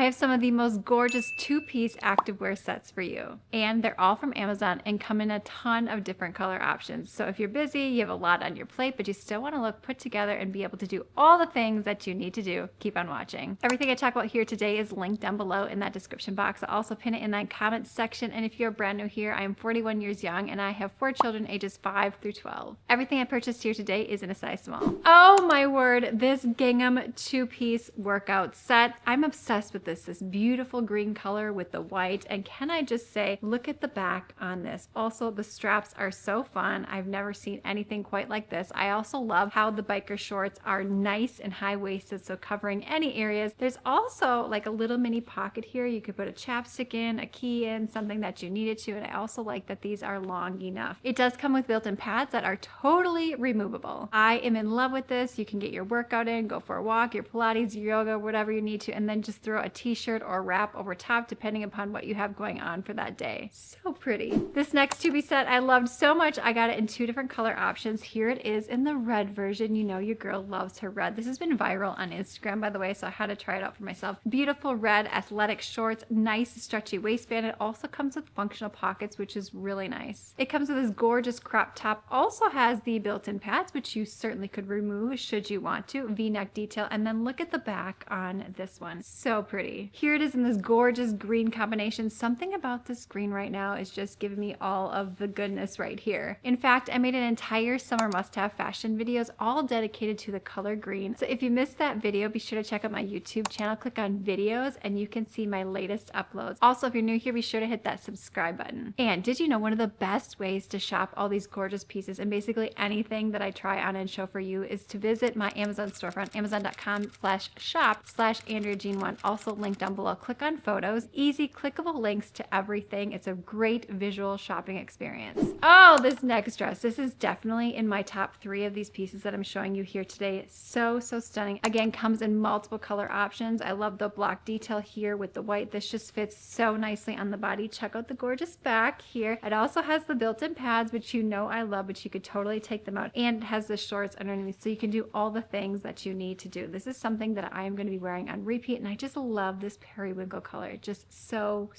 have some of the most gorgeous two-piece activewear sets for you. And they're all from Amazon and come in a ton of different color options. So if you're busy, you have a lot on your plate, but you still want to look put together and be able to do all the things that you need to do, keep on watching. Everything I talk about here today is linked down below in that description box. I'll also pin it in that comments section. And if you're brand new here, I am 41 years young and I have 4 children ages 5 through 12. Everything I purchased here today is in a size small. Oh my word, this gingham two-piece workout set. I'm obsessed with this beautiful green color with the white. And can I just say, look at the back on this. Also, the straps are so fun. I've never seen anything quite like this. I also love how the biker shorts are nice and high-waisted, so covering any areas. There's also like a little mini pocket here. You could put a chapstick in, a key in, something that you needed to. And I also like that these are long enough. It does come with built-in pads that are totally removable. I am in love with this. You can get your workout in, go for a walk, your Pilates, your yoga, whatever you need to, and then just throw a t-shirt or wrap over top depending upon what you have going on for that day. So pretty. This next two-piece set I loved so much. I got it in 2 different color options. Here it is in the red version. You know your girl loves her red. This has been viral on Instagram, by the way, so I had to try it out for myself. Beautiful red athletic shorts, nice stretchy waistband. It also comes with functional pockets, which is really nice. It comes with this gorgeous crop top. Also has the built-in pads, which you certainly could remove should you want to. V-neck detail. And then look at the back on this one. So pretty. Here it is in this gorgeous green combination. Something about this green right now is just giving me all of the goodness right here. In fact, I made an entire summer must-have fashion videos all dedicated to the color green. So if you missed that video, be sure to check out my YouTube channel, click on videos, and you can see my latest uploads. Also, if you're new here, be sure to hit that subscribe button. And did you know one of the best ways to shop all these gorgeous pieces and basically anything that I try on and show for you is to visit my Amazon storefront, amazon.com/shop/AndreaJean1, also linked down below. Click on photos, easy clickable links to everything. It's a great visual shopping experience. Oh, this next dress. This is definitely in my top 3 of these pieces that I'm showing you here today. So stunning. Again, comes in multiple color options. I love the block detail here with the white. This just fits so nicely on the body. Check out the gorgeous back here. It also has the built-in pads, which you know I love, but you could totally take them out. And it has the shorts underneath, so you can do all the things that you need to do. This is something that I am going to be wearing on repeat, and I just love this periwinkle color. Just so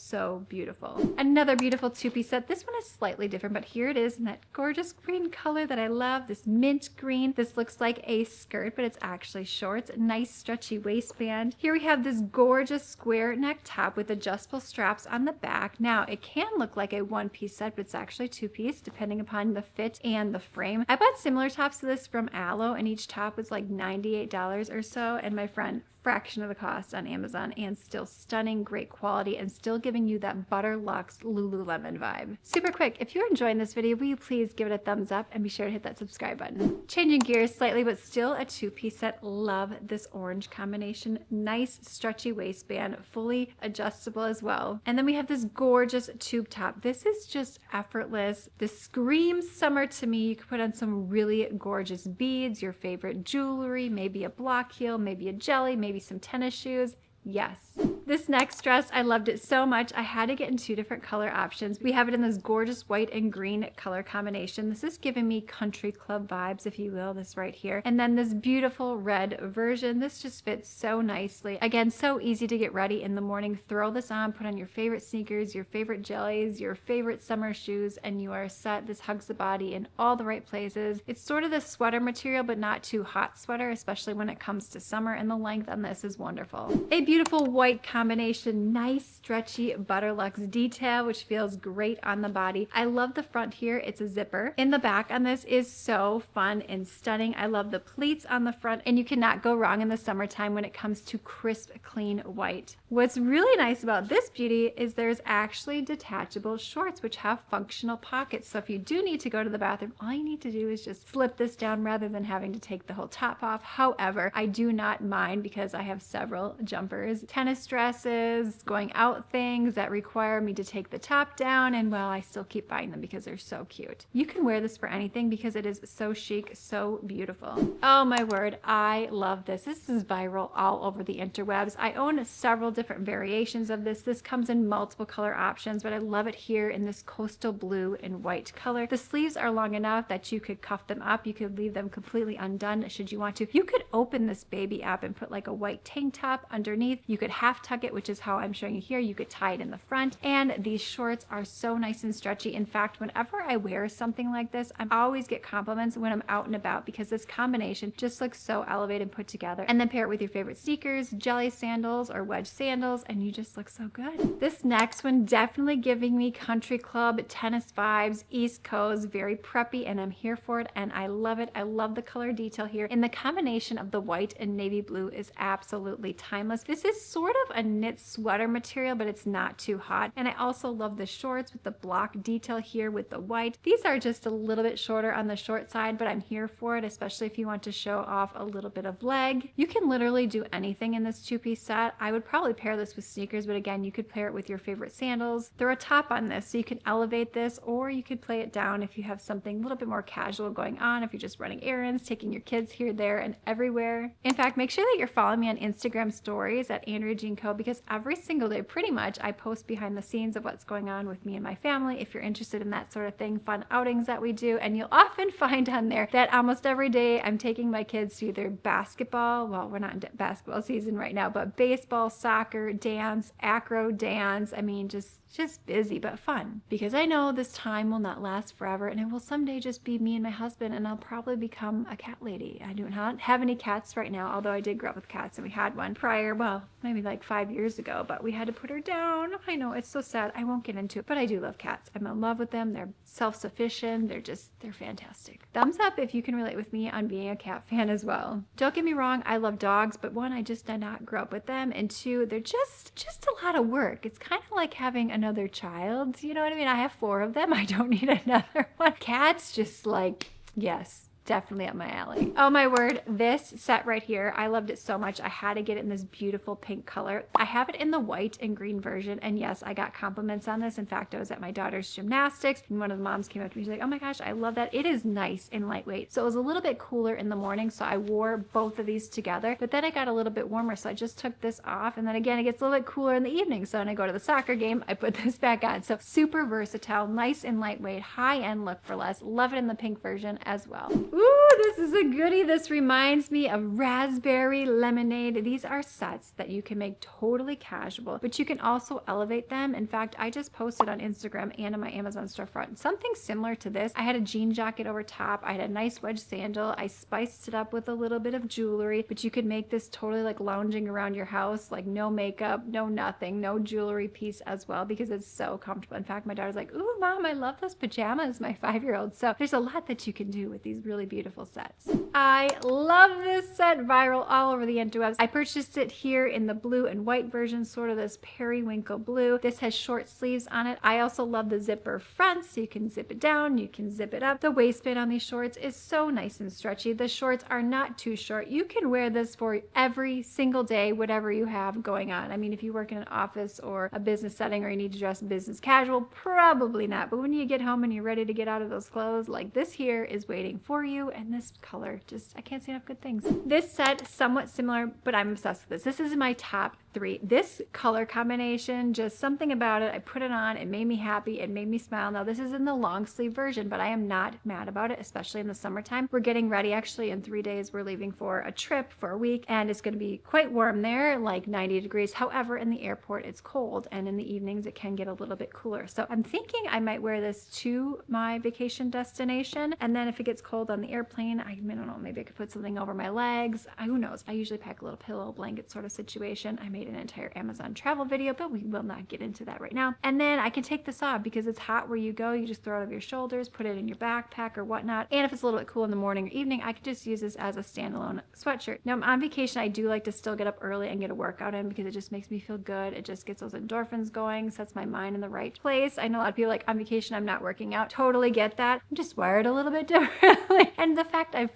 beautiful. Another beautiful two-piece set. This one is slightly different, but here it is in that gorgeous green color that I love, this mint green. This looks like a skirt, but it's actually shorts. Nice stretchy waistband. Here we have this gorgeous square neck top with adjustable straps on the back. Now, it can look like a one-piece set, but it's actually 2-piece depending upon the fit and the frame. I bought similar tops to this from Aloe, and each top was like $98 or so, and my friend, fraction of the cost on Amazon, and still stunning, great quality, and still giving you that Butter Luxe Lululemon vibe. Super quick, if you're enjoying this video, will you please give it a thumbs up and be sure to hit that subscribe button. Changing gears slightly, but still a 2-piece set. Love this orange combination. Nice stretchy waistband, fully adjustable as well. And then we have this gorgeous tube top. This is just effortless. This screams summer to me. You could put on some really gorgeous beads, your favorite jewelry, maybe a block heel, maybe a jelly, maybe some tennis shoes. Yes. This next dress, I loved it so much. I had to get in 2 different color options. We have it in this gorgeous white and green color combination. This is giving me country club vibes, if you will, this right here. And then this beautiful red version. This just fits so nicely. Again, so easy to get ready in the morning. Throw this on, put on your favorite sneakers, your favorite jellies, your favorite summer shoes, and you are set. This hugs the body in all the right places. It's sort of this sweater material, but not too hot sweater, especially when it comes to summer, and the length on this is wonderful. A beautiful white combination, nice stretchy Butter Luxe detail, which feels great on the body. I love the front here. It's a zipper. In the back on this is so fun and stunning. I love the pleats on the front, and you cannot go wrong in the summertime when it comes to crisp, clean white. What's really nice about this beauty is there's actually detachable shorts, which have functional pockets. So if you do need to go to the bathroom, all you need to do is just slip this down rather than having to take the whole top off. However, I do not mind because I have several jumpers, tennis dresses, going out things that require me to take the top down, and well, I still keep buying them because they're so cute. You can wear this for anything because it is so chic, so beautiful. Oh my word, I love this. This is viral all over the interwebs. I own several different variations of this. This comes in multiple color options, but I love it here in this coastal blue and white color. The sleeves are long enough that you could cuff them up. You could leave them completely undone should you want to. You could open this baby up and put like a white tank top underneath. You could half tuck tug it, which is how I'm showing you here. You could tie it in the front, and these shorts are so nice and stretchy. In fact, whenever I wear something like this, I always get compliments when I'm out and about because this combination just looks so elevated and put together. And then pair it with your favorite sneakers, jelly sandals or wedge sandals, and you just look so good. This next one definitely giving me country club, tennis vibes, East Coast, very preppy, and I'm here for it, and I love it. I love the color detail here, and the combination of the white and navy blue is absolutely timeless. This is sort of a knit sweater material, but it's not too hot. And I also love the shorts with the block detail here with the white. These are just a little bit shorter on the short side, but I'm here for it, especially if you want to show off a little bit of leg. You can literally do anything in this two-piece set. I would probably pair this with sneakers, but again, you could pair it with your favorite sandals. Throw a top on this so you can elevate this, or you could play it down if you have something a little bit more casual going on, if you're just running errands, taking your kids here, there, and everywhere. In fact, make sure that you're following me on Instagram stories at Andrea Jean Co, because every single day, pretty much, I post behind the scenes of what's going on with me and my family. If you're interested in that sort of thing, fun outings that we do, and you'll often find on there that almost every day I'm taking my kids to either basketball, well, we're not in basketball season right now, but baseball, soccer, dance, acro dance. I mean, just busy but fun, because I know this time will not last forever, and it will someday just be me and my husband, and I'll probably become a cat lady. I do not have any cats right now, although I did grow up with cats, and we had one prior, well, maybe like 5 years ago, but we had to put her down. I know, it's so sad. I won't get into it, but I do love cats. I'm in love with them. They're self-sufficient. They're fantastic. Thumbs up if you can relate with me on being a cat fan as well. Don't get me wrong, I love dogs, but one, I just did not grow up with them, and two, they're just a lot of work. It's kind of like having another child, you know what I mean? I have 4 of them. I don't need another one. Cats, just like, yes, definitely up my alley. Oh my word, this set right here, I loved it so much. I had to get it in this beautiful pink color. I have it in the white and green version, and yes, I got compliments on this. In fact, I was at my daughter's gymnastics, and one of the moms came up to me, she's like, oh my gosh, I love that. It is nice and lightweight. So it was a little bit cooler in the morning, so I wore both of these together, but then it got a little bit warmer, so I just took this off, and then again, it gets a little bit cooler in the evening, so when I go to the soccer game, I put this back on. So super versatile, nice and lightweight, high-end look for less. Love it in the pink version as well. Ooh, this is a goodie. This reminds me of raspberry lemonade. These are sets that you can make totally casual, but you can also elevate them. In fact, I just posted on Instagram and on my Amazon storefront something similar to this. I had a jean jacket over top. I had a nice wedge sandal. I spiced it up with a little bit of jewelry, but you could make this totally like lounging around your house, like no makeup, no nothing, no jewelry piece as well, because it's so comfortable. In fact, my daughter's like, ooh, mom, I love those pajamas, my 5-year-old. So there's a lot that you can do with these really beautiful sets. I love this set, viral all over the interwebs. I purchased it here in the blue and white version, sort of this periwinkle blue. This has short sleeves on it. I also love the zipper front, so you can zip it down, you can zip it up. The waistband on these shorts is so nice and stretchy. The shorts are not too short. You can wear this for every single day, whatever you have going on. I mean, if you work in an office or a business setting, or you need to dress business casual, probably not. But when you get home and you're ready to get out of those clothes, like this here is waiting for you, and this color, just, I can't say enough good things. This set, somewhat similar, but I'm obsessed with this. This is in my top 3. This color combination, just something about it. I put it on, it made me happy, it made me smile. Now this is in the long sleeve version, but I am not mad about it, especially in the summertime. We're getting ready, actually in 3 days, we're leaving for a trip for a week, and it's gonna be quite warm there, like 90 degrees. However, in the airport, it's cold, and in the evenings, it can get a little bit cooler. So I'm thinking I might wear this to my vacation destination, and then if it gets cold on the airplane, I don't know, maybe I could put something over my legs. Who knows? I usually pack a little pillow blanket sort of situation. I made an entire Amazon travel video, but we will not get into that right now. And then I can take this off because it's hot where you go. You just throw it over your shoulders, put it in your backpack or whatnot. And if it's a little bit cool in the morning or evening, I could just use this as a standalone sweatshirt. Now, on vacation, I do like to still get up early and get a workout in because it just makes me feel good. It just gets those endorphins going, sets my mind in the right place. I know a lot of people are like, on vacation, I'm not working out. Totally get that. I'm just wired a little bit differently. And the fact I've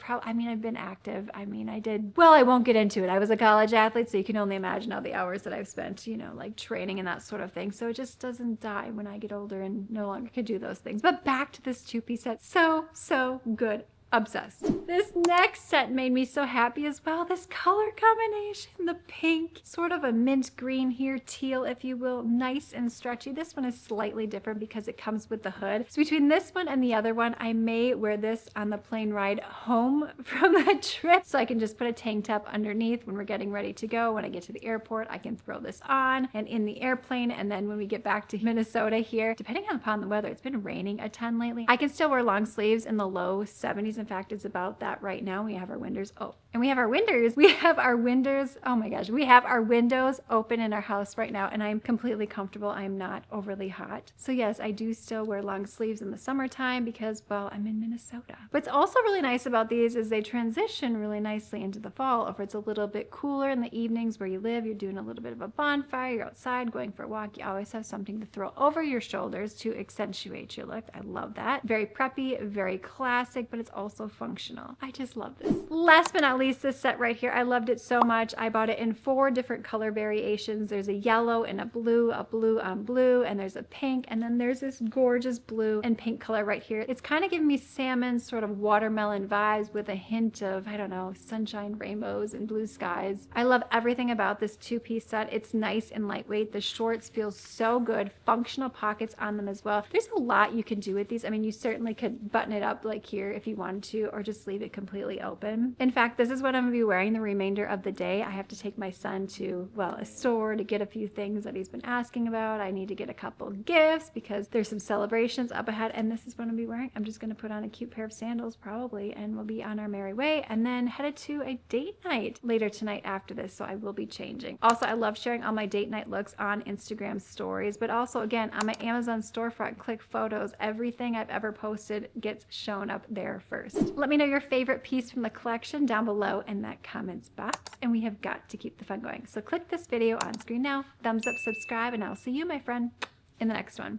been active. I won't get into it. I was a college athlete, so you can only imagine all the hours that I've spent, like training and that sort of thing. So it just doesn't die when I get older and no longer could do those things. But back to this two-piece set. So good. Obsessed. This next set made me so happy as well. This color combination, the pink, sort of a mint green here, teal if you will, nice and stretchy. This one is slightly different because it comes with the hood. So between this one and the other one, I may wear this on the plane ride home from that trip. So I can just put a tank top underneath when we're getting ready to go. When I get to the airport, I can throw this on and in the airplane. And then when we get back to Minnesota here, depending upon the weather, it's been raining a ton lately. I can still wear long sleeves in the low 70s. In fact, it's about that right now. We have our windows. Oh, and we have our windows. We have our windows. Oh my gosh. We have our windows open in our house right now, and I'm completely comfortable. I'm not overly hot. So yes, I do still wear long sleeves in the summertime because, well, I'm in Minnesota. What's also really nice about these is they transition really nicely into the fall. If it's a little bit cooler in the evenings where you live, you're doing a little bit of a bonfire, you're outside going for a walk, you always have something to throw over your shoulders to accentuate your look. I love that. Very preppy, very classic, but it's also functional. I just love this. Last but not least, this set right here, I loved it so much. I bought it in 4 different color variations. There's a yellow and a blue on blue, and there's a pink, and then there's this gorgeous blue and pink color right here. It's kind of giving me salmon, sort of watermelon vibes with a hint of, I don't know, sunshine, rainbows, and blue skies. I love everything about this 2-piece set. It's nice and lightweight. The shorts feel so good. Functional pockets on them as well. There's a lot you can do with these. I mean, you certainly could button it up like here if you wanted to, or just leave it completely open. In fact, this is what I'm gonna be wearing the remainder of the day. I have to take my son to, well, a store to get a few things that he's been asking about. I need to get a couple gifts because there's some celebrations up ahead, and this is what I'm gonna be wearing. I'm just gonna put on a cute pair of sandals probably, and we'll be on our merry way, and then headed to a date night later tonight after this, so I will be changing. Also, I love sharing all my date night looks on Instagram stories, but also again on my Amazon storefront, click photos. Everything I've ever posted gets shown up there first. Let me know your favorite piece from the collection down below in that comments box, and we have got to keep the fun going. So click this video on screen now, thumbs up, subscribe, and I'll see you, my friend, in the next one.